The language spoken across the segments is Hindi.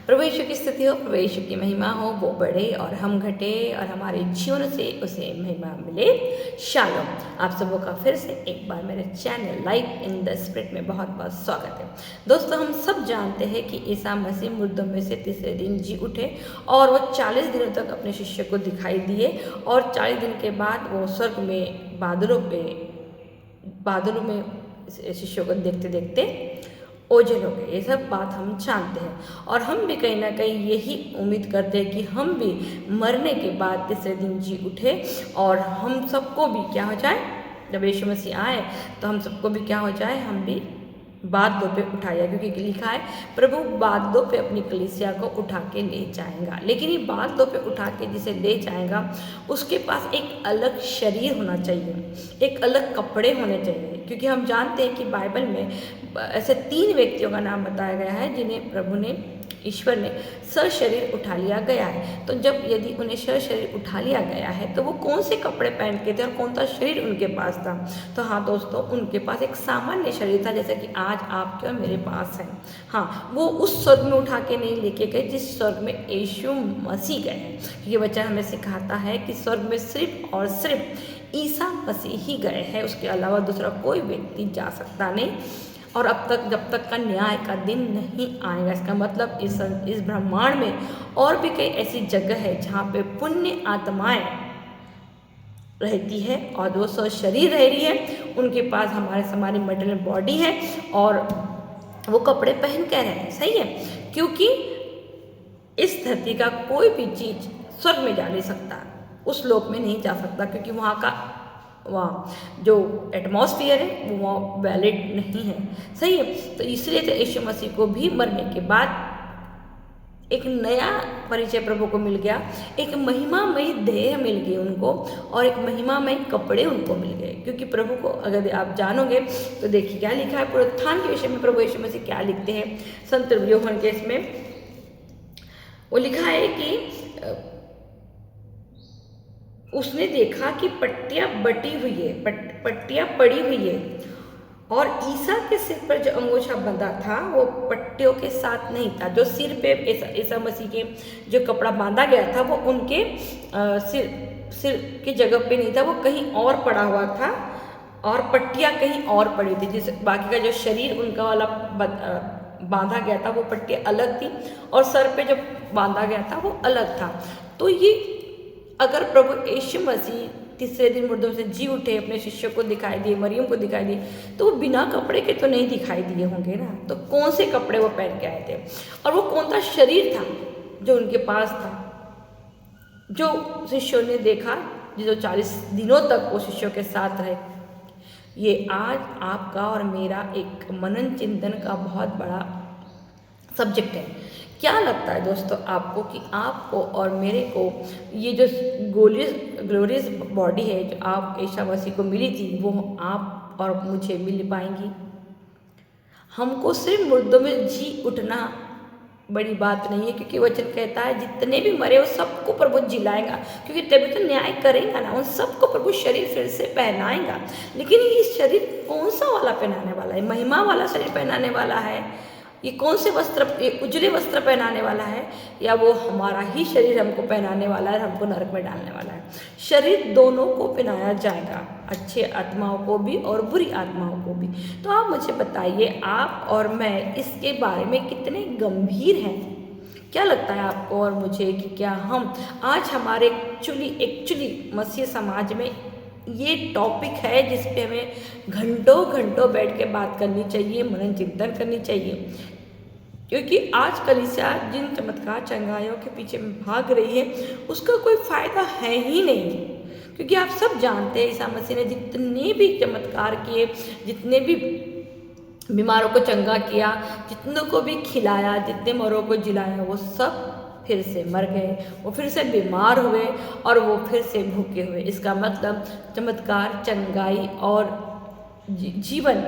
प्रभु यीशु की स्तुति हो, प्रभु यीशु की महिमा हो, वो बढ़े और हम घटे और हमारे जीवन से उसे महिमा मिले। शालोम। आप सबों का फिर से एक बार मेरे channel life in the spirit में बहुत बहुत स्वागत है। दोस्तों, हम सब जानते हैं कि ईसा मसीह मुर्दों में से तीसरे दिन जी उठे और वो 40 दिनों तक अपने शिष्य को दिखाई दिए और 40 दिन के बाद वो स्वर्ग में बादलों में शिष्यों को देखते देखते ओझल हो गए। ये सब बात हम जानते हैं और हम भी कहीं ना कहीं यही उम्मीद करते हैं कि हम भी मरने के बाद तीसरे दिन जी उठे और हम सबको भी क्या हो जाए, जब यीशु मसीह आए तो हम सबको भी क्या हो जाए, हम भी बादलों पे उठाया, क्योंकि लिखा है प्रभु बादलों पे अपनी कलीसिया को उठा के ले जाएगा। लेकिन ये बादलों पे उठा के जिसे ले जाएगा उसके पास एक अलग शरीर होना चाहिए, एक अलग कपड़े होने चाहिए, क्योंकि हम जानते हैं कि बाइबल में ऐसे 3 व्यक्तियों का नाम बताया गया है जिन्हें प्रभु ने, ईश्वर ने सशरीर उठा लिया गया है। तो जब यदि उन्हें सशरीर उठा लिया गया है तो वो कौन से कपड़े पहन के थे और कौन सा शरीर उनके पास था? तो हाँ दोस्तों, उनके पास एक सामान्य शरीर था जैसे कि आज आपके और मेरे पास है। हाँ, वो उस स्वर्ग में उठा के नहीं लेके गए जिस स्वर्ग में यीशु मसीह गए हैं, क्योंकि वचन हमें सिखाता है कि स्वर्ग में सिर्फ और सिर्फ ईसा मसीह ही गए हैं, उसके अलावा दूसरा कोई व्यक्ति जा सकता नहीं। और अब तक, जब तक का न्याय का दिन नहीं आएगा। इसका मतलब इस ब्रह्मांड में और भी कई ऐसी जगह है जहाँ पे पुण्य आत्माएं रहती है और वो शरीर रह रही है, उनके पास हमारी मटेरियल बॉडी है और वो कपड़े पहन कर रहे हैं। सही है, क्योंकि इस धरती का कोई भी चीज स्वर्ग में जा नहीं सकता, उस लोक में नहीं जा सकता, क्योंकि वहाँ जो एटमॉस्फेयर है वो वहाँ वैलिड नहीं है। सही है, तो इसलिए तो यीशु मसीह को भी मरने के बाद एक नया परिचय प्रभु को मिल गया, एक महिमामयी देह मिल गई उनको और एक महिमामयी कपड़े उनको मिल गए। क्योंकि प्रभु को अगर आप जानोगे तो देखिए क्या लिखा है पुनरुत्थान के विषय में, प्रभु यीशु मसीह क्या लिखते हैं संत यूहन्ना के इसमें। वो लिखा है कि उसने देखा कि पट्टियाँ बटी हुई है, पट्टियाँ पड़ी हुई है और ईसा के सिर पर जो अंगोछा बंधा था वो पट्टियों के साथ नहीं था। जो सिर पे ईसा मसीह के जो कपड़ा बांधा गया था वो उनके सिर की जगह पे नहीं था, वो कहीं और पड़ा हुआ था और पट्टियाँ कहीं और पड़ी थी। जिस बाकी का जो शरीर उनका वाला बांधा गया था वो पट्टियाँ अलग थी और सर पे जो बांधा गया था वो अलग था। तो ये अगर प्रभु यीशु मसीह तीसरे दिन मुर्दों से जी उठे, अपने शिष्यों को दिखाई दिए, मरियम को दिखाई दिए, तो वो बिना कपड़े के तो नहीं दिखाई दिए होंगे ना। तो कौन से कपड़े वो पहन के आए थे और वो कौन सा शरीर था जो उनके पास था, जो शिष्यों ने देखा, जो 40 दिनों तक वो शिष्यों के साथ रहे। ये आज आपका और मेरा एक मनन चिंतन का बहुत बड़ा सब्जेक्ट है। क्या लगता है दोस्तों आपको कि आपको और मेरे को ये जो ग्लोरियस बॉडी है जो आप यीशु मसीह को मिली थी वो आप और मुझे मिल पाएंगी? हमको सिर्फ मुर्दों में जी उठना बड़ी बात नहीं है, क्योंकि वचन कहता है जितने भी मरे वो सबको प्रभु जिलाएगा, क्योंकि तभी तो न्याय करेगा ना, उन सबको प्रभु शरीर फिर से पहनाएगा। लेकिन ये शरीर कौन सा वाला पहनाने वाला है? महिमा वाला शरीर पहनाने वाला है? ये कौन से वस्त्र, ये उजले वस्त्र पहनाने वाला है, या वो हमारा ही शरीर हमको पहनाने वाला है, हमको नरक में डालने वाला है? शरीर दोनों को पहनाया जाएगा, अच्छे आत्माओं को भी और बुरी आत्माओं को भी। तो आप मुझे बताइए, आप और मैं इसके बारे में कितने गंभीर हैं? क्या लगता है आपको और मुझे कि क्या हम आज हमारे एक्चुअली मसीह समाज में ये टॉपिक है जिस पे हमें घंटों घंटों बैठ के बात करनी चाहिए, मनन चिंतन करनी चाहिए? क्योंकि आज कलीसिया जिन चमत्कार चंगाइयों के पीछे भाग रही है उसका कोई फायदा है ही नहीं, क्योंकि आप सब जानते हैं ईसा मसीह ने जितने भी चमत्कार किए, जितने भी बीमारों को चंगा किया, जितनों को भी खिलाया, जितने मरों को जिलाया, वो सब फिर से मर गए, वो फिर से बीमार हुए और वो फिर से भूखे हुए। इसका मतलब चमत्कार, चंगाई और जीवन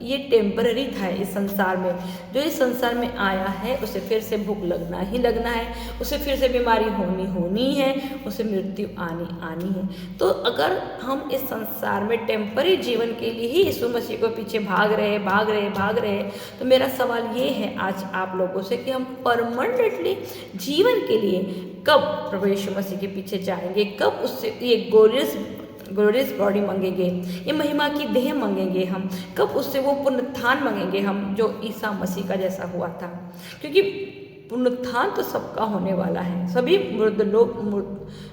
ये टेम्पररी था इस संसार में। जो इस संसार में आया है उसे फिर से भूख लगना ही लगना है, उसे फिर से बीमारी होनी है, उसे मृत्यु आनी है। तो अगर हम इस संसार में टेम्पररी जीवन के लिए ही यीशु मसीह को पीछे भाग रहे तो मेरा सवाल ये है आज आप लोगों से कि हम परमानेंटली जीवन के लिए कब प्रभु यीशु मसीह के पीछे जाएंगे, कब उससे ये ग्लोरियस बॉडी मांगेंगे, ये महिमा की देह मांगेंगे हम, कब उससे वो पुनरुत्थान मांगेंगे हम जो ईसा मसीह का जैसा हुआ था। क्योंकि पुनरुत्थान तो सबका होने वाला है, सभी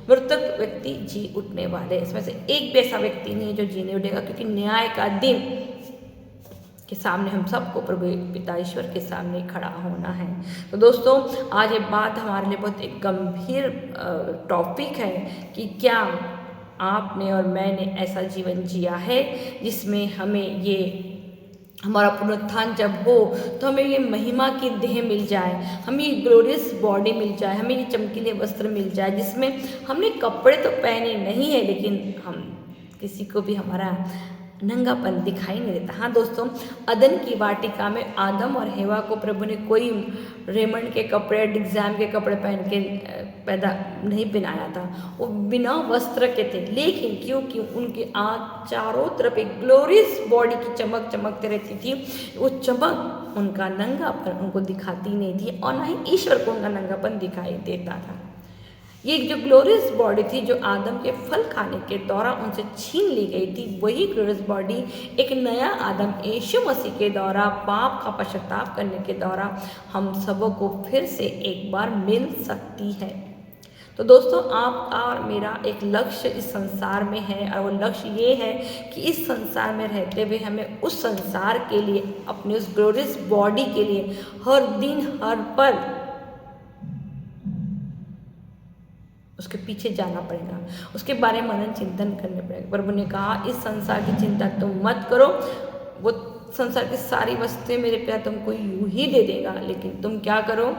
मृतक व्यक्ति जी उठने वाले, इसमें से एक भी ऐसा व्यक्ति नहीं है जो जी नहीं उठेगा, क्योंकि न्याय का दिन के सामने हम सबको प्रभु पिता ईश्वर के सामने खड़ा होना है। तो दोस्तों आज ये बात हमारे लिए बहुत एक गंभीर टॉपिक है कि क्या आपने और मैंने ऐसा जीवन जिया है जिसमें हमें ये हमारा पुनरुत्थान जब हो तो हमें ये महिमा की देह मिल जाए, हमें ये ग्लोरियस बॉडी मिल जाए, हमें ये चमकीले वस्त्र मिल जाए जिसमें हमने कपड़े तो पहने नहीं है लेकिन हम किसी को भी हमारा नंगापन दिखाई नहीं देता। हाँ दोस्तों, अदन की वाटिका में आदम और हेवा को प्रभु ने कोई रेमंड के कपड़े, डिग्जाम के कपड़े पहन के पैदा नहीं बनाया था, वो बिना वस्त्र के थे। लेकिन क्योंकि उनकी आँख चारों तरफ एक ग्लोरियस बॉडी की चमक चमकते रहती थी, वो चमक उनका नंगापन उनको दिखाती नहीं थी और ना ही ईश्वर को उनका नंगापन दिखाई देता था। ये जो ग्लोरियस बॉडी थी जो आदम के फल खाने के दौरान उनसे छीन ली गई थी, वही ग्लोरियस बॉडी एक नया आदम यीशु मसीह के द्वारा पाप का पश्चाताप करने के द्वारा हम सबों को फिर से एक बार मिल सकती है। तो दोस्तों आपका और मेरा एक लक्ष्य इस संसार में है और वो लक्ष्य ये है कि इस संसार में रहते हुए हमें उस संसार के लिए, अपने उस ग्लोरियस बॉडी के लिए हर दिन हर पल उसके पीछे जाना पड़ेगा, उसके बारे में मनन चिंतन करने पड़ेगा। प्रभु ने कहा इस संसार की चिंता तुम मत करो, वो संसार की सारी वस्तुएं मेरे पिता तुमको यूं ही दे देगा, लेकिन तुम क्या करो,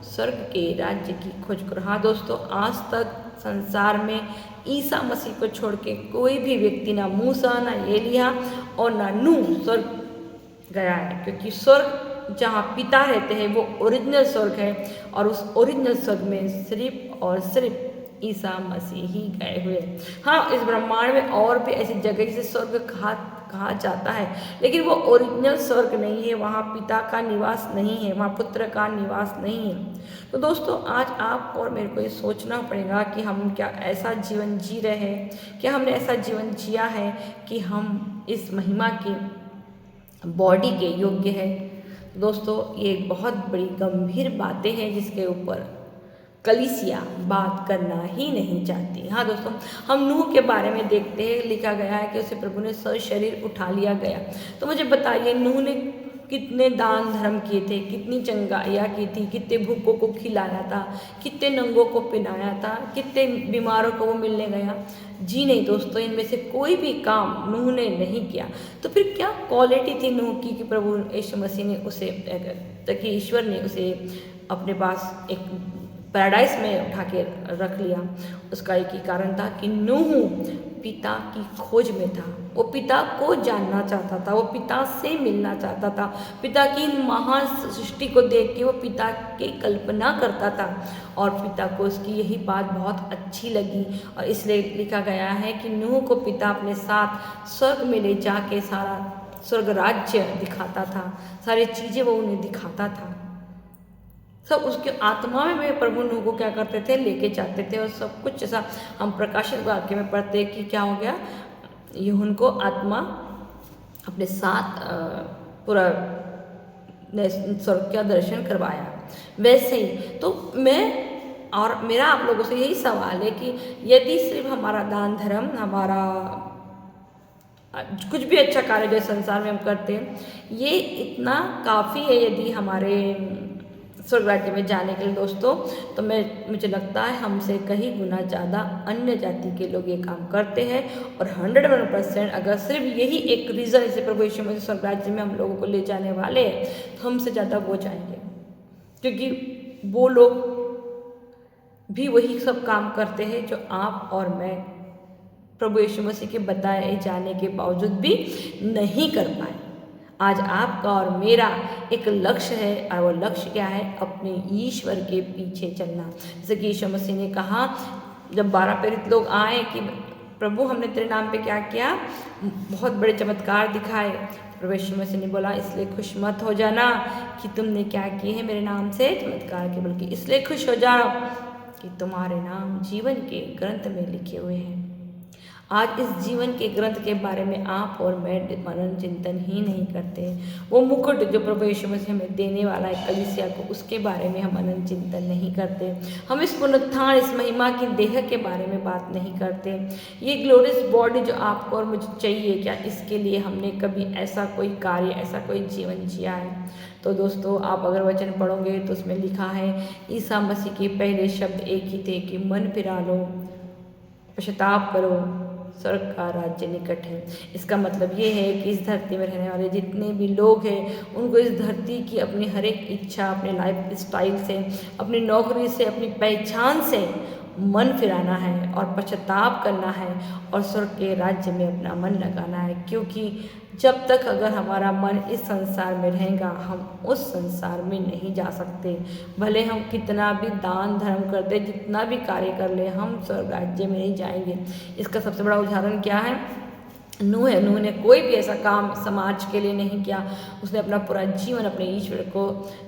स्वर्ग के राज्य की खोज करो। हाँ दोस्तों, आज तक संसार में ईसा मसीह को छोड़ के कोई भी व्यक्ति, ना मूसा, ना एलिया और ना नूह स्वर्ग गया है, क्योंकि स्वर्ग जहाँ पिता रहते हैं वो ओरिजिनल स्वर्ग है और उस ओरिजिनल स्वर्ग में सिर्फ और सिर्फ ईसा मसीह ही गए हुए। हाँ, इस ब्रह्मांड में और भी ऐसी जगह जिसे स्वर्ग कहा जाता है, लेकिन वो ओरिजिनल स्वर्ग नहीं है, वहाँ पिता का निवास नहीं है, वहाँ पुत्र का निवास नहीं है। तो दोस्तों आज आप और मेरे को ये सोचना पड़ेगा कि हम क्या ऐसा जीवन जी रहे हैं, क्या हमने ऐसा जीवन जिया है कि हम इस महिमा की बॉडी के योग्य है। दोस्तों ये एक बहुत बड़ी गंभीर बातें हैं जिसके ऊपर कलीसिया बात करना ही नहीं चाहती। हाँ दोस्तों, हम नूह के बारे में देखते हैं, लिखा गया है कि उसे प्रभु ने शरीर उठा लिया गया। तो मुझे बताइए नूह ने कितने दान धर्म किए थे, कितनी चंगाइयाँ की थी, कितने भूखों को खिलाया था, कितने नंगों को पहनाया था, कितने बीमारों को वो मिलने गया। जी नहीं दोस्तों, इनमें से कोई भी काम नूह ने नहीं किया। तो फिर क्या क्वालिटी थी नूह की कि प्रभु यीशु मसीह ने उसे, ताकि ईश्वर ने उसे अपने पास एक पैराडाइज में उठा के रख लिया। उसका एक ही कारण था कि नूह पिता की खोज में था, वो पिता को जानना चाहता था, वो पिता से मिलना चाहता था, पिता की महान सृष्टि को देख के वो पिता की कल्पना करता था और पिता को उसकी यही बात बहुत अच्छी लगी और इसलिए लिखा गया है कि नूह को पिता अपने साथ स्वर्ग में ले जाके सारा स्वर्ग राज्य दिखाता था, सारी चीज़ें वो उन्हें दिखाता था। सब उसके आत्मा में प्रभु नूह को क्या करते थे, लेके जाते थे और सब कुछ जैसा हम प्रकाशित वाक्य में पढ़ते हैं कि क्या हो गया, यूहन्ना को आत्मा अपने साथ पूरा स्वर्ग का दर्शन करवाया। वैसे ही तो मैं और मेरा आप लोगों से यही सवाल है कि यदि सिर्फ हमारा दान धर्म, हमारा कुछ भी अच्छा कार्य जो संसार में हम करते हैं, ये इतना काफ़ी है यदि हमारे स्वर्ग राज्य में जाने के लिए दोस्तों, तो मुझे लगता है हमसे कहीं गुना ज़्यादा अन्य जाति के लोग ये काम करते हैं और 101% अगर सिर्फ यही एक रीज़न जैसे प्रभु यीशु मसीह स्वर्ग राज्य में हम लोगों को ले जाने वाले हैं तो हमसे ज़्यादा वो जाएंगे, क्योंकि वो लोग भी वही सब काम करते हैं जो आप और मैं प्रभु यीशु मसीह के बताए जाने के बावजूद भी नहीं कर पाए। आज आपका और मेरा एक लक्ष्य है, और वो लक्ष्य क्या है? अपने ईश्वर के पीछे चलना। जैसे कि यीशु मसीह ने कहा, जब 12 प्रेरित लोग आए कि प्रभु हमने तेरे नाम पे क्या किया, बहुत बड़े चमत्कार दिखाए। प्रभु यीशु मसीह ने बोला, इसलिए खुश मत हो जाना कि तुमने क्या किए हैं मेरे नाम से चमत्कार के, बल्कि इसलिए खुश हो जाओ कि तुम्हारे नाम जीवन के ग्रंथ में लिखे हुए हैं। आज इस जीवन के ग्रंथ के बारे में आप और मैं मनन चिंतन ही नहीं करते। वो मुकुट जो प्रभु यीशु मसीह हमें देने वाला है कलीसिया को, उसके बारे में हम मनन चिंतन नहीं करते। हम इस पुनरुत्थान, इस महिमा की देह के बारे में बात नहीं करते। ये ग्लोरियस बॉडी जो आपको और मुझे चाहिए, क्या इसके लिए हमने कभी ऐसा कोई कार्य, ऐसा कोई जीवन जिया है? तो दोस्तों, आप अगर वचन पढ़ोगे तो उसमें लिखा है, ईसा मसीह के पहले शब्द एक ही थे कि मन फिरा लो, पश्चाताप करो, स्वर्ग का राज्य निकट है। इसका मतलब ये है कि इस धरती में रहने वाले जितने भी लोग हैं, उनको इस धरती की अपनी हर एक इच्छा, अपने लाइफ स्टाइल से, अपनी नौकरी से, अपनी पहचान से मन फिराना है और पश्चाताप करना है और स्वर्ग के राज्य में अपना मन लगाना है। क्योंकि जब तक अगर हमारा मन इस संसार में रहेगा, हम उस संसार में नहीं जा सकते। भले हम कितना भी दान धर्म कर दे, जितना भी कार्य कर ले, हम स्वर्ग राज्य में नहीं जाएंगे। इसका सबसे बड़ा उदाहरण क्या है? नूह है। नूह ने कोई भी ऐसा काम समाज के लिए नहीं किया। उसने अपना पूरा जीवन अपने ईश्वर को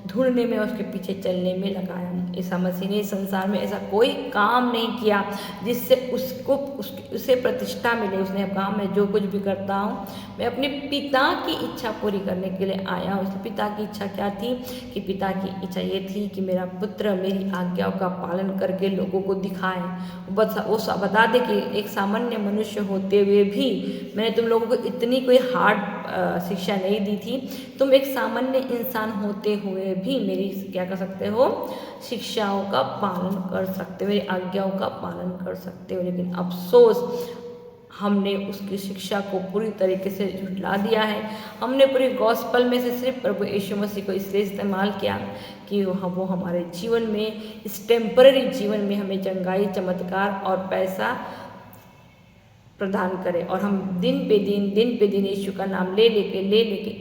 ढूंढने में, उसके पीछे चलने में लगाया। ईसा मसीह ने इस संसार में ऐसा कोई काम नहीं किया जिससे उसे प्रतिष्ठा मिले। उसने कहा, मैं जो कुछ भी करता हूँ, मैं अपने पिता की इच्छा पूरी करने के लिए आया हूँ। उसके पिता की इच्छा क्या थी? कि पिता की इच्छा ये थी कि मेरा पुत्र मेरी आज्ञाओं का पालन करके लोगों को दिखाए। वो बता दे कि एक सामान्य मनुष्य होते हुए भी मैंने तुम लोगों को इतनी कोई हार्ड शिक्षा नहीं दी थी। तुम एक सामान्य इंसान होते हुए भी मेरी क्या कर सकते हो? शिक्षाओं का पालन कर सकते हो, मेरी आज्ञाओं का पालन कर सकते हो। लेकिन अफसोस, हमने उसकी शिक्षा को पूरी तरीके से झुठला दिया है। हमने पूरी गॉस्पल में से सिर्फ प्रभु यीशु मसीह को इसलिए इस्तेमाल किया कि वो हमारे जीवन में, इस टेम्पररी जीवन में हमें चंगाई, चमत्कार और पैसा प्रदान करे। और हम दिन पे दिन यीशु का नाम ले लेके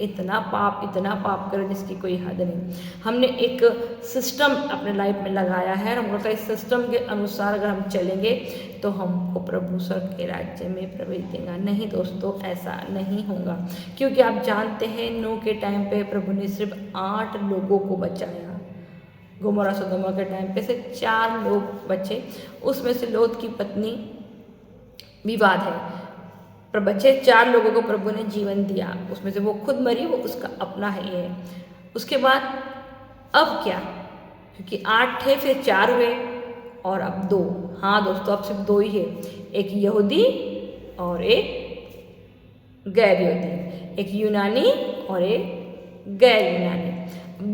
इतना पाप करें जिसकी कोई हद नहीं। हमने एक सिस्टम अपने लाइफ में लगाया है और हमको लगता है इस सिस्टम के अनुसार अगर हम चलेंगे तो हमको प्रभु स्वर्ग के राज्य में प्रवेश देगा। नहीं दोस्तों, ऐसा नहीं होगा। क्योंकि आप जानते हैं, नूह के टाइम पे प्रभु ने सिर्फ 8 लोगों को बचाया। गोमोरा सोदोमा के टाइम पे से 4 लोग बचे। उसमें से लोत की पत्नी विवाद है, पर बचे 4 लोगों को प्रभु ने जीवन दिया। उसमें से वो खुद मरी, वो उसका अपना है ये। उसके बाद अब क्या? क्योंकि 8 थे, फिर 4 हुए और अब 2। हाँ दोस्तों, अब सिर्फ 2 ही है, एक यहूदी और एक गैर यहूदी, एक यूनानी और एक गैर यूनानी।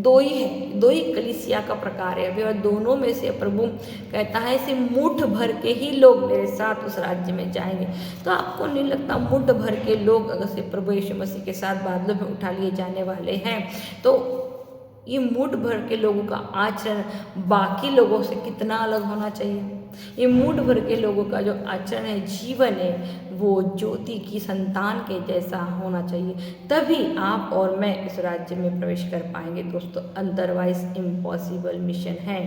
2 ही है, 2 ही कलीसिया का प्रकार है अभी। और दोनों में से प्रभु कहता है, सिर्फ मुठ भर के ही लोग मेरे साथ उस राज्य में जाएंगे। तो आपको नहीं लगता मुठ भर के लोग अगर से प्रभु यीशु मसीह के साथ बादलों में उठा लिए जाने वाले हैं, तो ये मुठ भर के लोगों का आचरण बाकी लोगों से कितना अलग होना चाहिए? ये मुठ भर के लोगों का जो आचरण है, जीवन है, वो ज्योति की संतान के जैसा होना चाहिए। तभी आप और मैं इस राज्य में प्रवेश कर पाएंगे दोस्तों। अदरवाइज इम्पॉसिबल मिशन है।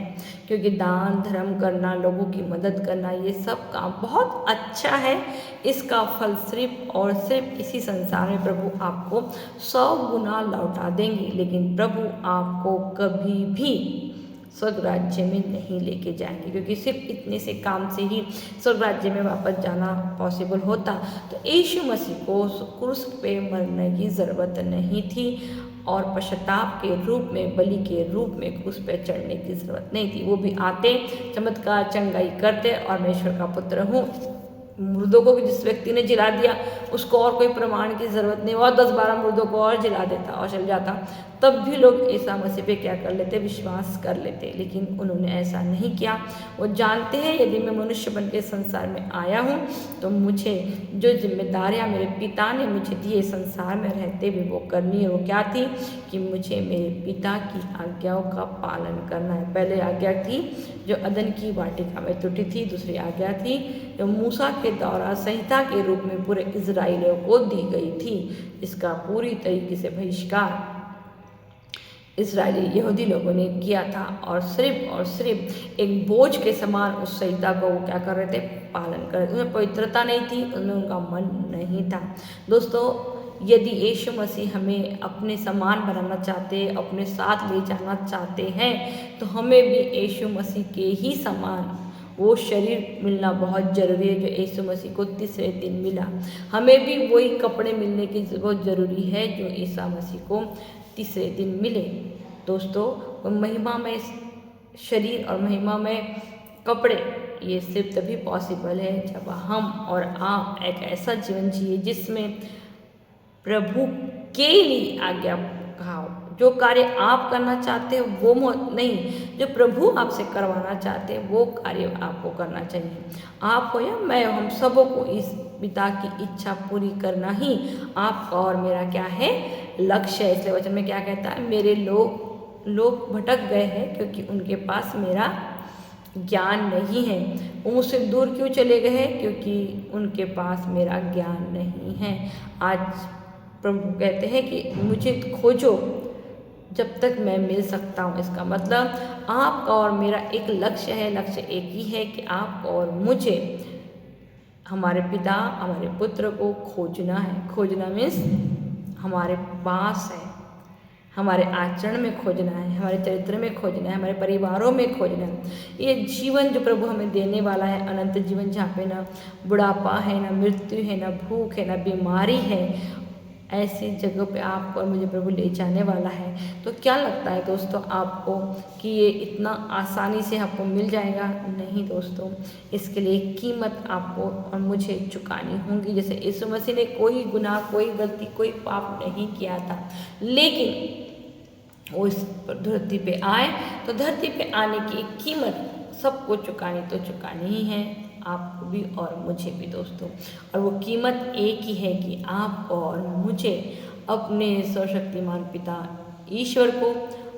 क्योंकि दान धर्म करना, लोगों की मदद करना, ये सब काम बहुत अच्छा है। इसका फल सिर्फ और सिर्फ इसी संसार में प्रभु आपको 100 गुना लौटा देंगे। लेकिन प्रभु आपको कभी भी स्वर्ग राज्य में नहीं लेके जाएंगे, क्योंकि सिर्फ इतने से काम से ही स्वर्ग राज्य में वापस जाना पॉसिबल होता। तो यीशु मसीह को क्रूस पे मरने की ज़रूरत नहीं थी और पश्चाताप के रूप में, बलि के रूप में क्रूस पे चढ़ने की ज़रूरत नहीं थी। वो भी आते, चमत्कार, चंगाई करते और मैं ईश्वर का पुत्र हूँ। मुर्दों को जिस व्यक्ति ने जिला दिया, उसको और कोई प्रमाण की ज़रूरत नहीं, और 10-12 मुर्दों को और जिला देता और चल जाता, तब भी लोग ईसा मसीह पे क्या कर लेते? विश्वास कर लेते। लेकिन उन्होंने ऐसा नहीं किया। वो जानते हैं, यदि मैं मनुष्य बन के संसार में आया हूँ तो मुझे जो जिम्मेदारियाँ मेरे पिता ने मुझे दी संसार में रहते हुए वो करनी है। वो क्या थी? कि मुझे मेरे पिता की आज्ञाओं का पालन करना है। पहले आज्ञा थी जो अदन की वाटिका में टूटी थी, दूसरी आज्ञा थी जो मूसा के के द्वारा संहिता के रूप में पूरे इजराइलियों को दी गई थी। इसका पूरी तरीके से बहिष्कार इजरायली यहूदी लोगों ने किया था और सिर्फ एक बोझ के समान उस संहिता को वो क्या कर रहे थे, पालन कर रहे थे। उनमें पवित्रता नहीं थी, उनमें उनका मन नहीं था। दोस्तों, यदि यीशु मसीह हमें अपने समान बनाना चाहते, अपने साथ ले जाना चाहते हैं, तो हमें भी यीशु मसीह के ही समान वो शरीर मिलना बहुत ज़रूरी है जो यीशु मसीह को तीसरे दिन मिला। हमें भी वही कपड़े मिलने की बहुत ज़रूरी है जो ईसा मसीह को तीसरे दिन मिले। दोस्तों, महिमा में शरीर और महिमा में कपड़े ये सिर्फ तभी पॉसिबल है जब हम और आप एक ऐसा जीवन जिए जिसमें प्रभु के लिए आज्ञा कहा। जो कार्य आप करना चाहते हो वो नहीं, जो प्रभु आपसे करवाना चाहते हैं वो कार्य आपको करना चाहिए। आप हो या मैं, हम सबों को इस पिता की इच्छा पूरी करना ही आपका और मेरा क्या है, लक्ष्य है। इसलिए वचन में क्या कहता है, मेरे लोग भटक गए हैं क्योंकि उनके पास मेरा ज्ञान नहीं है। वो मुझसे दूर क्यों चले गए हैं, क्योंकि उनके पास मेरा ज्ञान नहीं है। आज प्रभु कहते हैं कि मुझे खोजो जब तक मैं मिल सकता हूँ। इसका मतलब आपका और मेरा एक लक्ष्य है, लक्ष्य एक ही है कि आपको और मुझे हमारे पिता, हमारे पुत्र को खोजना है। खोजना मीन्स हमारे पास है, हमारे आचरण में खोजना है, हमारे चरित्र में खोजना है, हमारे परिवारों में खोजना है। ये जीवन जो प्रभु हमें देने वाला है, अनंत जीवन, जहाँ पे ना बुढ़ापा है, ना मृत्यु है, ना भूख है, ना बीमारी है, ऐसी जगह पे आपको और मुझे प्रभु ले जाने वाला है। तो क्या लगता है दोस्तों आपको कि ये इतना आसानी से आपको मिल जाएगा? नहीं दोस्तों, इसके लिए कीमत आपको और मुझे चुकानी होगी। जैसे यीशु मसीह ने कोई गुनाह, कोई गलती, कोई पाप नहीं किया था, लेकिन वो इस धरती पे आए तो धरती पे आने की एक कीमत सबको चुकानी तो चुकानी ही है, आपको भी और मुझे भी दोस्तों। और वो कीमत एक ही है कि आपको और मुझे अपने सर्वशक्तिमान पिता ईश्वर को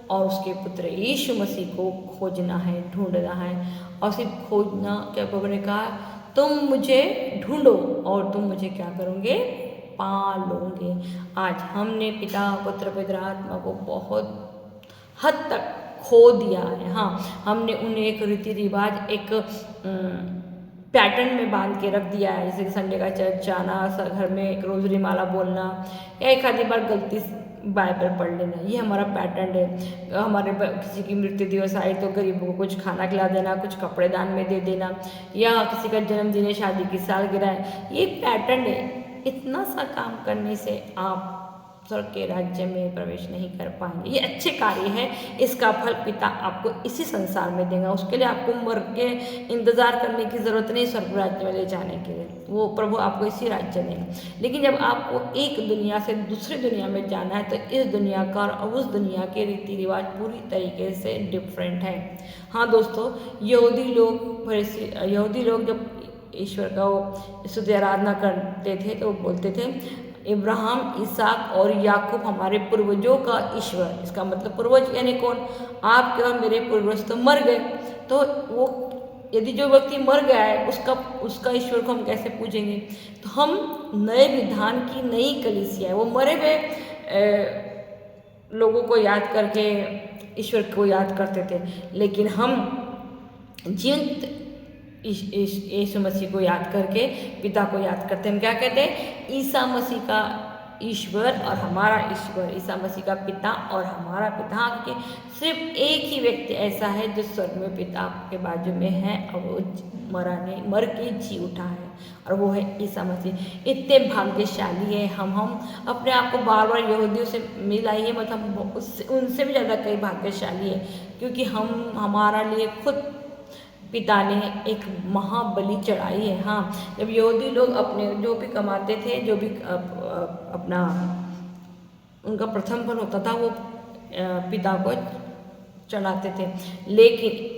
और उसके पुत्र यीशु मसीह को खोजना है, ढूंढना है। और सिर्फ खोजना क्या, प्रभु ने कहा तुम मुझे ढूंढो और तुम मुझे क्या करोगे, पा लोगे। आज हमने पिता, पुत्र, पवित्र आत्मा को बहुत हद तक खो दिया है। हाँ, हमने उन्हें एक रीति रिवाज, एक पैटर्न में बांध के रख दिया है, जैसे कि संडे का चर्च जाना, घर में एक रोजरी माला बोलना, या एक आधी बार गलती बाइबल पढ़ लेना, ये हमारा पैटर्न है। हमारे किसी की मृत्यु दिवस आए तो गरीबों को कुछ खाना खिला देना, कुछ कपड़े दान में दे देना, या किसी का जन्मदिन है, शादी की सालगिरह है, ये पैटर्न है। इतना सा काम करने से आप स्वर्ग के राज्य में प्रवेश नहीं कर पाएंगे। ये अच्छे कार्य है, इसका फल पिता आपको इसी संसार में देगा। उसके लिए आपको मर के इंतजार करने की ज़रूरत नहीं स्वर्ग राज्य में ले जाने के लिए, वो प्रभु आपको इसी राज्य देगा। लेकिन जब आपको एक दुनिया से दूसरी दुनिया में जाना है तो इस दुनिया का और उस दुनिया के रीति रिवाज पूरी तरीके से डिफरेंट है। हाँ दोस्तों, यहूदी लोग जब ईश्वर का वो स्तुति आराधना करते थे तो बोलते थे इब्राहिम, इसहाक और याकूब हमारे पूर्वजों का ईश्वर। इसका मतलब पूर्वज यानी कौन, आपके और मेरे पूर्वज तो मर गए, तो वो यदि जो व्यक्ति मर गया है उसका ईश्वर को हम कैसे पूजेंगे? तो हम नए विधान की नई कलीसिया है, वो मरे हुए लोगों को याद करके ईश्वर को याद करते थे, लेकिन हम जीवंत यीशु मसीह को याद करके पिता को याद करते हैं। हम क्या कहते हैं, ईसा मसीह का ईश्वर और हमारा ईश्वर, ईसा मसीह का पिता और हमारा पिता। कि सिर्फ एक ही व्यक्ति ऐसा है जो स्वर्ग में पिता के बाजू में है और वो मर के जी उठा है, और वो है ईसा मसीह। इतने भाग्यशाली है हम अपने आप को बार बार यहूदियों से मिलाइए मत, हम उनसे भी ज़्यादा कई भाग्यशाली है, क्योंकि हमारा लिए खुद पिता ने एक महाबलि चढ़ाई है। हाँ, जब यहूदी लोग अपने जो भी कमाते थे, जो भी अपना उनका प्रथम फल होता था वो पिता को चढ़ाते थे, लेकिन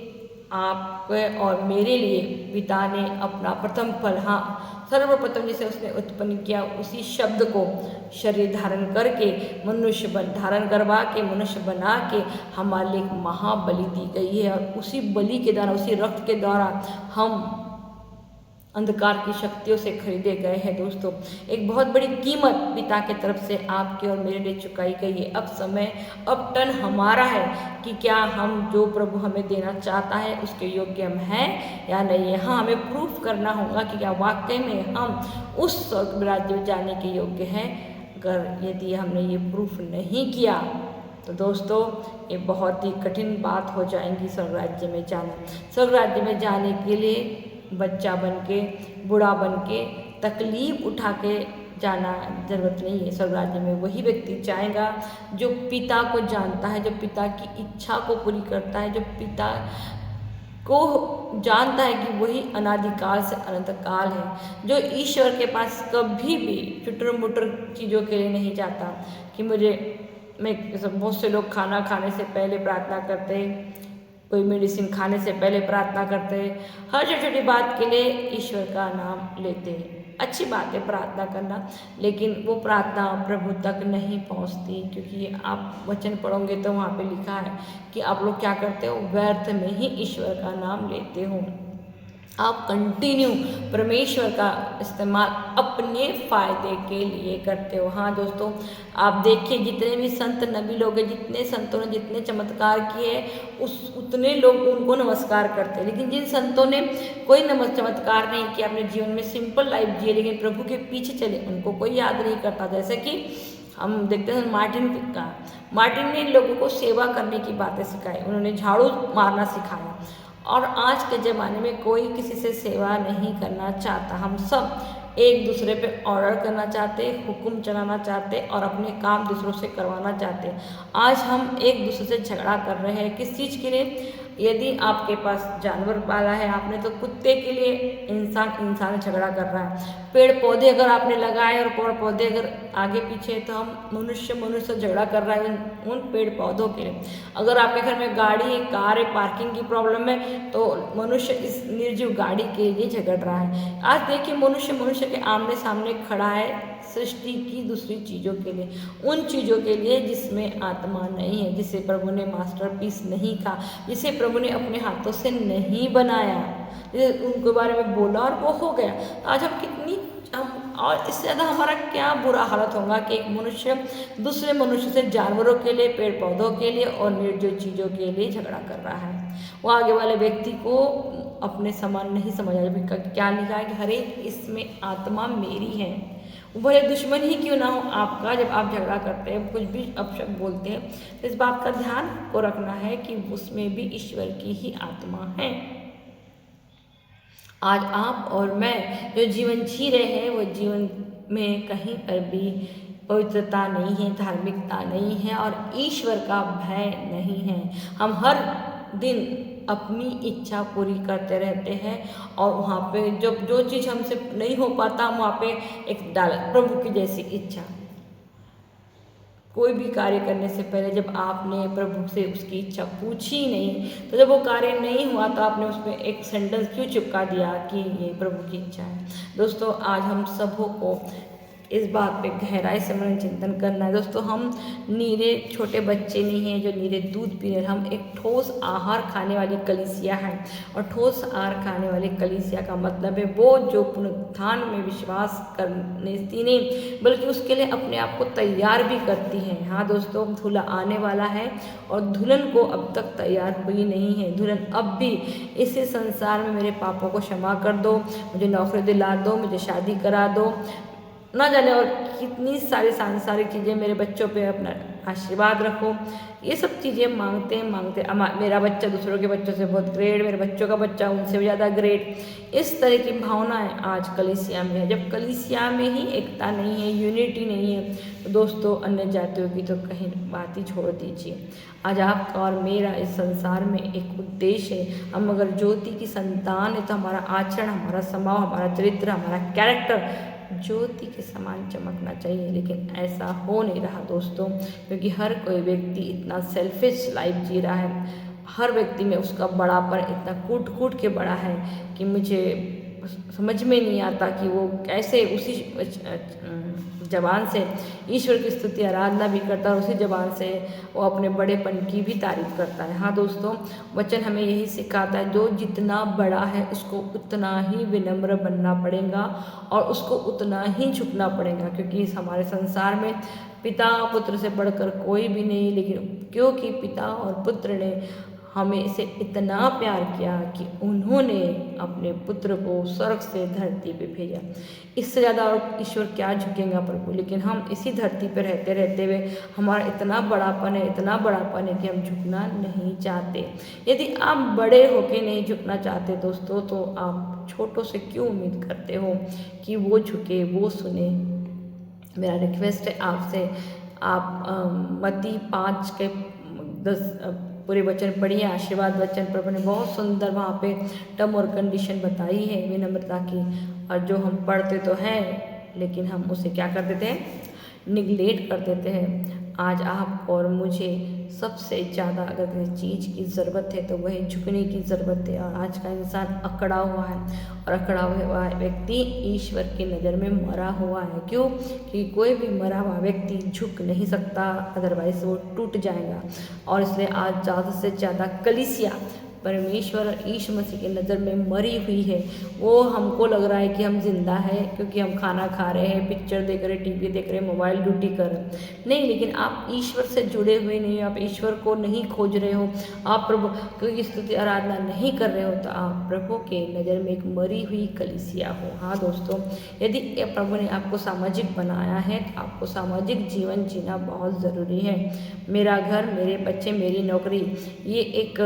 आपके और मेरे लिए पिता ने अपना प्रथम फल, हाँ सर्वप्रथम जिसे उसने उत्पन्न किया, उसी शब्द को शरीर धारण करके धारण करवा के मनुष्य बना के हमारे लिए एक महाबलि दी गई है। और उसी बलि के द्वारा, उसी रक्त के द्वारा हम अंधकार की शक्तियों से खरीदे गए हैं दोस्तों। एक बहुत बड़ी कीमत पिता के तरफ से आपके और मेरे लिए चुकाई गई है। अब समय, अब टर्न हमारा है कि क्या हम जो प्रभु हमें देना चाहता है उसके योग्य हम हैं या नहीं है। हाँ, हमें प्रूफ करना होगा कि क्या वाकई में हम उस स्वर्ग राज्य में जाने के योग्य हैं। अगर यदि हमने ये प्रूफ नहीं किया तो दोस्तों ये बहुत ही कठिन बात हो जाएगी स्वर्ग राज्य में जाना। स्वर्ग राज्य में जाने के लिए बच्चा बन के, बूढ़ा बन के, तकलीफ उठा के जाना ज़रूरत नहीं है। स्वर्ग राज्य में वही व्यक्ति जाएगा जो पिता को जानता है, जो पिता की इच्छा को पूरी करता है, जो पिता को जानता है कि वही अनादिकाल से अनंत काल है, जो ईश्वर के पास कभी भी चुटर मुटर चीज़ों के लिए नहीं जाता कि बहुत से लोग खाना खाने से पहले प्रार्थना करते हैं, कोई मेडिसिन खाने से पहले प्रार्थना करते हैं, हर छोटी छोटी बात के लिए ईश्वर का नाम लेते हैं। अच्छी बात है प्रार्थना करना, लेकिन वो प्रार्थना प्रभु तक नहीं पहुंचती, क्योंकि आप वचन पढ़ोगे तो वहाँ पे लिखा है कि आप लोग क्या करते हो, व्यर्थ में ही ईश्वर का नाम लेते हो। आप कंटिन्यू परमेश्वर का इस्तेमाल अपने फ़ायदे के लिए करते हो। हाँ दोस्तों, आप देखिए जितने भी संत नबी लोग हैं, जितने संतों ने जितने चमत्कार किए उतने लोग उनको नमस्कार करते हैं, लेकिन जिन संतों ने कोई चमत्कार नहीं किया, अपने जीवन में सिंपल लाइफ जिए लेकिन प्रभु के पीछे चले, उनको कोई याद नहीं करता। जैसे कि हम देखते हैं मार्टिन ने लोगों को सेवा करने की बातें सिखाई, उन्होंने झाड़ू मारना सिखाया। और आज के ज़माने में कोई किसी से सेवा नहीं करना चाहता। हम सब एक दूसरे पे ऑर्डर करना चाहते, हुक्म चलाना चाहते और अपने काम दूसरों से करवाना चाहते। आज हम एक दूसरे से झगड़ा कर रहे हैं, किस चीज़ के लिए? यदि आपके पास जानवर पाला है आपने, तो कुत्ते के लिए इंसान झगड़ा कर रहा है। पेड़ पौधे अगर आपने लगाए और पेड़ पौधे अगर आगे पीछे, तो हम मनुष्य से झगड़ा कर रहा है उन पेड़ पौधों के लिए। अगर आपके घर में गाड़ी है, कार है, पार्किंग की प्रॉब्लम है, तो मनुष्य इस निर्जीव गाड़ी के लिए झगड़ रहा है। आज देखिए मनुष्य के आमने सामने खड़ा है सृष्टि की दूसरी चीज़ों के लिए, उन चीज़ों के लिए जिसमें आत्मा नहीं है, जिसे प्रभु ने मास्टरपीस नहीं कहा, जिसे प्रभु ने अपने हाथों से नहीं बनाया, उनके बारे में बोला और वो हो गया। तो आज हम और इससे ज़्यादा हमारा क्या बुरा हालत होगा कि एक मनुष्य दूसरे मनुष्य से जानवरों के लिए, पेड़ पौधों के लिए और निर्जीव चीज़ों के लिए झगड़ा कर रहा है। वो आगे वाले व्यक्ति को अपने समान नहीं समझा। क्या लिखा है कि हर एक इसमें आत्मा मेरी है। वो भले दुश्मन ही क्यों ना हो आपका, जब आप झगड़ा करते हैं, कुछ भी अपशब्द बोलते हैं, तो इस बात का ध्यान को रखना है कि उसमें भी ईश्वर की ही आत्मा है। आज आप और मैं जो जीवन जी रहे हैं, वो जीवन में कहीं पर भी पवित्रता नहीं है, धार्मिकता नहीं है और ईश्वर का भय नहीं है। हम हर दिन अपनी इच्छा पूरी करते रहते हैं और वहाँ पे जब जो चीज़ हमसे नहीं हो पाता, हम वहाँ पे एक डाल प्रभु की जैसी इच्छा। कोई भी कार्य करने से पहले जब आपने प्रभु से उसकी इच्छा पूछी नहीं, तो जब वो कार्य नहीं हुआ तो आपने उसमें एक सेंटेंस क्यों चिपका दिया कि ये प्रभु की इच्छा है। दोस्तों, आज हम सबों को इस बात पे गहराई से मन चिंतन करना है। दोस्तों, हम नीरे छोटे बच्चे नहीं हैं जो नीरे दूध पी रहे, हम एक ठोस आहार खाने वाली कलीसिया है। और ठोस आहार खाने वाली कलीसिया का मतलब है वो जो पुनरुत्थान में विश्वास करने ही नहीं बल्कि उसके लिए अपने आप को तैयार भी करती है। हाँ दोस्तों, दूल्हा आने वाला है और दुल्हन को अब तक तैयार हुई नहीं है। दुल्हन अब भी इसी संसार में मेरे पापों को क्षमा कर दो, मुझे नौकरी दिला दो, मुझे शादी करा दो, ना जाने और कितनी सारी सांसारिक चीज़ें, मेरे बच्चों पे अपना आशीर्वाद रखो, ये सब चीज़ें मांगते मेरा बच्चा दूसरों के बच्चों से बहुत ग्रेट, मेरे बच्चों का बच्चा उनसे भी ज़्यादा ग्रेट, इस तरह की भावनाएं आज कलीसिया में है। जब कलीसिया में ही एकता नहीं है, यूनिटी नहीं है, तो दोस्तों अन्य जातियों की तो कहीं बात ही छोड़ दीजिए। आज आपका और मेरा इस संसार में एक उद्देश्य है। हम अगर ज्योति की संतान है तो हमारा आचरण, हमारा स्वभाव, हमारा चरित्र, हमारा कैरेक्टर ज्योति के समान चमकना चाहिए। लेकिन ऐसा हो नहीं रहा दोस्तों, क्योंकि हर कोई व्यक्ति इतना सेल्फिश लाइफ जी रहा है। हर व्यक्ति में उसका बड़ापन इतना कूट कूट के बड़ा है कि मुझे समझ में नहीं आता कि वो कैसे उसी ज़बान से ईश्वर की स्तुति आराधना भी करता है और उसी ज़बान से वो अपने बड़ेपन की भी तारीफ करता है। हाँ दोस्तों, वचन हमें यही सिखाता है, जो जितना बड़ा है उसको उतना ही विनम्र बनना पड़ेगा और उसको उतना ही झुकना पड़ेगा, क्योंकि इस हमारे संसार में पिता पुत्र से बढ़कर कोई भी नहीं, लेकिन क्योंकि पिता और पुत्र ने हमें से इतना प्यार किया कि उन्होंने अपने पुत्र को स्वर्ग से धरती पे भेजा। इससे ज़्यादा और ईश्वर क्या झुकेगा प्रभु, लेकिन हम इसी धरती पे रहते रहते हुए हमारा इतना बड़ापन है, इतना बड़ापन है कि हम झुकना नहीं चाहते। यदि आप बड़े होके नहीं झुकना चाहते दोस्तों, तो आप छोटों से क्यों उम्मीद करते हो कि वो झुके, वो सुने। मेरा रिक्वेस्ट है आपसे, आप मत्ती 5:10 पूरे वचन पढ़िए, आशीर्वाद वचन। प्रभु ने बहुत सुंदर वहाँ पे टर्म और कंडीशन बताई है विनम्रता की, और जो हम पढ़ते तो हैं लेकिन हम उसे क्या कर देते हैं, निगलेक्ट कर देते हैं। आज आप और मुझे सबसे ज़्यादा अगर किसी चीज़ की ज़रूरत है तो वही झुकने की ज़रूरत है। और आज का इंसान अकड़ा हुआ है, और अकड़ा हुआ व्यक्ति ईश्वर की नज़र में मरा हुआ है। क्यों? कि कोई भी मरा हुआ व्यक्ति झुक नहीं सकता, अदरवाइज़ वो टूट जाएगा। और इसलिए आज ज़्यादा से ज़्यादा कलीसिया परमेश्वर और यीशु मसीह की नज़र में मरी हुई है। वो हमको लग रहा है कि हम जिंदा है क्योंकि हम खाना खा रहे हैं, पिक्चर देख रहे हैं, टीवी देख रहे हैं, मोबाइल ड्यूटी कर रहे हैं। नहीं, लेकिन आप ईश्वर से जुड़े हुए नहीं हो, आप ईश्वर को नहीं खोज रहे हो, आप प्रभु की स्तुति आराधना नहीं कर रहे हो, तो आप प्रभु के नज़र में एक मरी हुई कलीसिया हो। हाँ दोस्तों, यदि प्रभु ने आपको सामाजिक बनाया है तो आपको सामाजिक जीवन जीना बहुत ज़रूरी है। मेरा घर, मेरे बच्चे, मेरी नौकरी, ये एक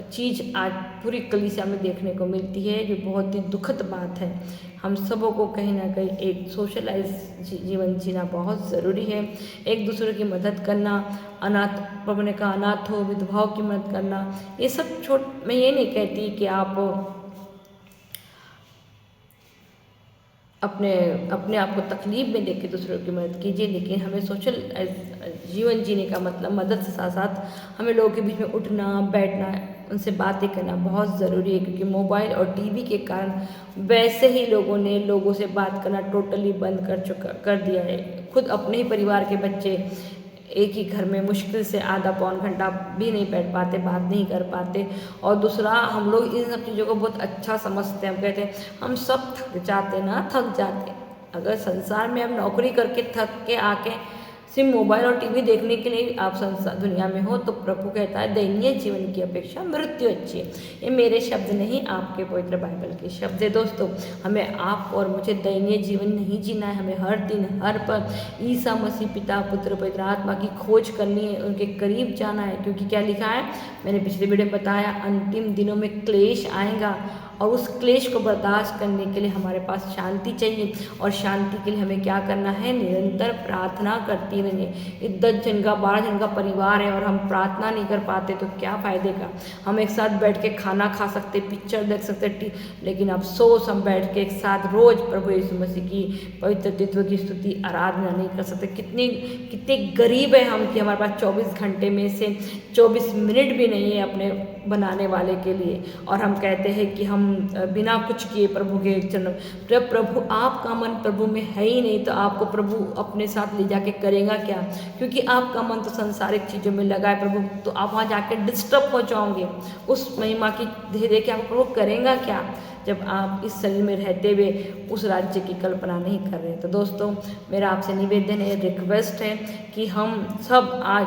चीज़ आज पूरी कलीसिया में देखने को मिलती है, जो बहुत ही दुखद बात है। हम सबों को कहीं ना कहीं एक सोशलाइज जीवन जीना बहुत ज़रूरी है। एक दूसरे की मदद करना, अनाथ, प्रभु ने कहा अनाथ हो, विधवाओं की मदद करना, ये सब मैं ये नहीं कहती कि आप अपने आप को तकलीफ में देख के दूसरों की मदद कीजिए, लेकिन हमें सोशल जीवन जीने का मतलब मदद से साथ साथ हमें लोगों के बीच में उठना बैठना, उनसे बातें करना बहुत ज़रूरी है। क्योंकि मोबाइल और टीवी के कारण वैसे ही लोगों ने लोगों से बात करना टोटली बंद कर दिया है। खुद अपने ही परिवार के बच्चे एक ही घर में मुश्किल से आधा पौन घंटा भी नहीं बैठ पाते, बात नहीं कर पाते। और दूसरा, हम लोग इन सब चीज़ों को बहुत अच्छा समझते हैं, हम कहते हैं हम सब थक जाते ना, थक जाते। अगर संसार में हम नौकरी करके थक के आके सिर्फ मोबाइल और टीवी देखने के लिए आप संसार दुनिया में हो, तो प्रभु कहता है दयनीय जीवन की अपेक्षा मृत्यु अच्छी है। ये मेरे शब्द नहीं, आपके पवित्र बाइबल के शब्द है। दोस्तों, हमें आप और मुझे दयनीय जीवन नहीं जीना है। हमें हर दिन हर पल ईसा मसीह पिता पुत्र पवित्र आत्मा की खोज करनी है, उनके करीब जाना है। क्योंकि क्या लिखा है, मैंने पिछले वीडियो में बताया, अंतिम दिनों में क्लेश आएगा और उस क्लेश को बर्दाश्त करने के लिए हमारे पास शांति चाहिए। और शांति के लिए हमें क्या करना है, निरंतर प्रार्थना करती रहिए। 10 जन का 12 जन का परिवार है और हम प्रार्थना नहीं कर पाते तो क्या फ़ायदे का। हम एक साथ बैठ के खाना खा सकते, पिक्चर देख सकते, लेकिन अफसोस हम बैठ के एक साथ रोज़ प्रभु यीशु मसीह की पवित्र तत्व की स्तुति आराधना नहीं कर सकते। कितने गरीब है हम कि हमारे पास 24 घंटे में से 24 मिनट भी नहीं है अपने बनाने वाले के लिए, और हम कहते हैं कि हम बिना कुछ किए प्रभु के चरण। जब प्रभु आपका मन प्रभु में है ही नहीं, तो आपको प्रभु अपने साथ ले जाके करेगा क्या? क्योंकि आपका मन तो संसारिक चीज़ों में लगा है प्रभु, तो आप वहाँ जाके डिस्टर्ब हो जाओगे। उस महिमा की धीरे धीरे क्या प्रभु करेगा क्या, जब आप इस शरीर में रहते हुए उस राज्य की कल्पना नहीं कर रहे। तो दोस्तों, मेरा आपसे निवेदन है, रिक्वेस्ट है कि हम सब आज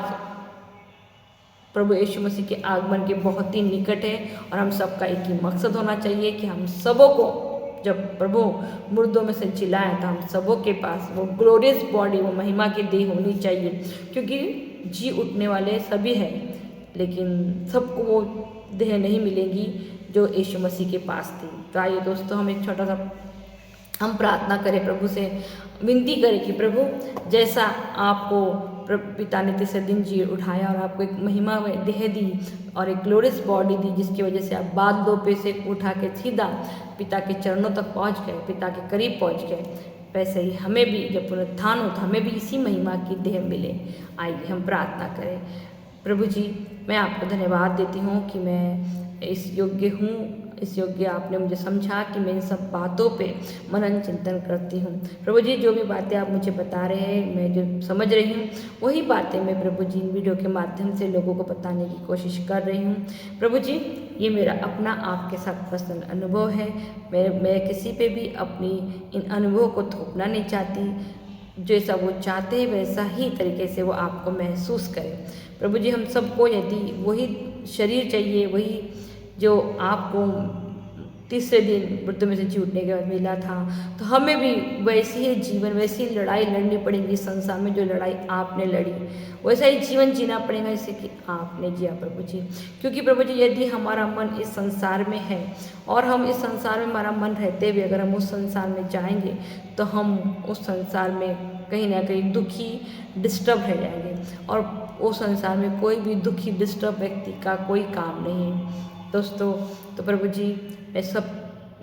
प्रभु यीशु मसीह के आगमन के बहुत ही निकट है, और हम सबका एक ही मकसद होना चाहिए कि हम सबों को जब प्रभु मुर्दों में से जिलाए तो हम सबों के पास वो ग्लोरियस बॉडी, वो महिमा की देह होनी चाहिए। क्योंकि जी उठने वाले सभी हैं, लेकिन सबको वो देह नहीं मिलेगी जो यीशु मसीह के पास थी। तो आइए दोस्तों, हम एक छोटा सा हम प्रार्थना करें, प्रभु से विनती करें कि प्रभु जैसा आपको पिता ने तीसरे दिन जी उठाया और आपको एक महिमा में देह दी और एक ग्लोरियस बॉडी दी, जिसकी वजह से आप बादलों पे से उठा के सीधा पिता के चरणों तक पहुंच गए, पिता के करीब पहुंच गए, वैसे ही हमें भी जब पुनरुत्थान हो तो हमें भी इसी महिमा की देह मिले। आइए हम प्रार्थना करें। प्रभु जी, मैं आपको धन्यवाद देती हूँ कि मैं इस योग्य हूँ इस योग्य आपने मुझे समझा कि मैं इन सब बातों पे मनन चिंतन करती हूँ। प्रभु जी जो भी बातें आप मुझे बता रहे हैं, मैं जो समझ रही हूँ वही बातें मैं प्रभु जी इन वीडियो के माध्यम से लोगों को बताने की कोशिश कर रही हूँ। प्रभु जी ये मेरा अपना आपके साथ पर्सनल अनुभव है। मैं किसी पे भी अपनी इन अनुभवों को थोपना नहीं चाहती। जैसा वो चाहते हैं वैसा ही तरीके से वो आपको महसूस करें। प्रभु जी हम सबको यदि वही शरीर चाहिए, वही जो आपको तीसरे दिन मृत्यु में से जी उठने के बाद मिला था, तो हमें भी वैसी ही जीवन, वैसी ही लड़ाई लड़नी पड़ेगी संसार में जो लड़ाई आपने लड़ी, वैसा ही जीवन जीना पड़ेगा जैसे कि आपने जिया प्रभु जी। क्योंकि प्रभु जी यदि हमारा मन इस संसार में है और हम इस संसार में हमारा मन रहते हुए अगर हम उस संसार में जाएंगे तो हम उस संसार में कहीं ना कहीं दुखी, डिस्टर्ब रह जाएंगे। और वो संसार में कोई भी दुखी, डिस्टर्ब व्यक्ति का कोई काम नहीं है दोस्तों। तो प्रभु जी मैं सब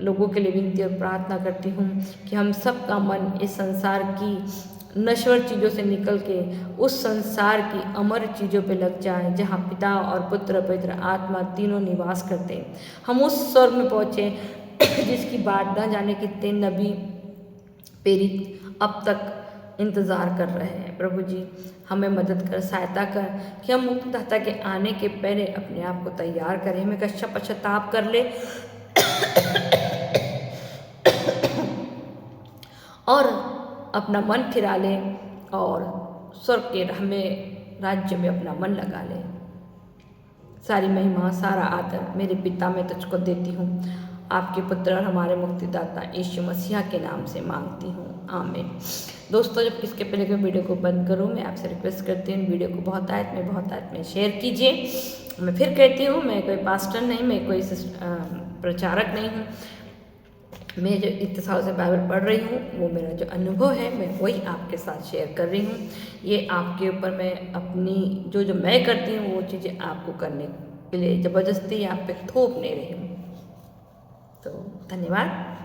लोगों के लिए विनती और प्रार्थना करती हूँ कि हम सब का मन इस संसार की नश्वर चीज़ों से निकल के उस संसार की अमर चीज़ों पे लग जाए जहाँ पिता और पुत्र पवित्र आत्मा तीनों निवास करते हैं। हम उस स्वर्ग में पहुँचे जिसकी बात न जाने कितने नबी प्रेरित अब तक इंतज़ार कर रहे हैं। प्रभु जी हमें मदद कर, सहायता कर कि हम मुक्तिदाता के आने के पहले अपने आप को तैयार करें, हमें कच्चा पश्चाताप कर ले और अपना मन फिरा ले और स्वर्ग के हमें राज्य में अपना मन लगा ले। सारी महिमा, सारा आदर मेरे पिता मैं तुझको देती हूँ, आपके पुत्र और हमारे मुक्तिदाता यीशु मसीह के नाम से मांगती हूँ, आमीन। दोस्तों जब किसके पहले मैं वीडियो को बंद करूँ, मैं आपसे रिक्वेस्ट करती हूँ वीडियो को बहुत आयत में शेयर कीजिए। मैं फिर कहती हूँ मैं कोई पास्टर नहीं, मैं कोई प्रचारक नहीं हूँ। मैं जो इतने साल से बाइबल पढ़ रही हूँ वो मेरा जो अनुभव है मैं वही आपके साथ शेयर कर रही हूँ। ये आपके ऊपर मैं अपनी जो मैं करती हूँ वो चीज़ें आपको करने के लिए ज़बरदस्ती आप पे थोप नहीं रही हूँ। तो धन्यवाद।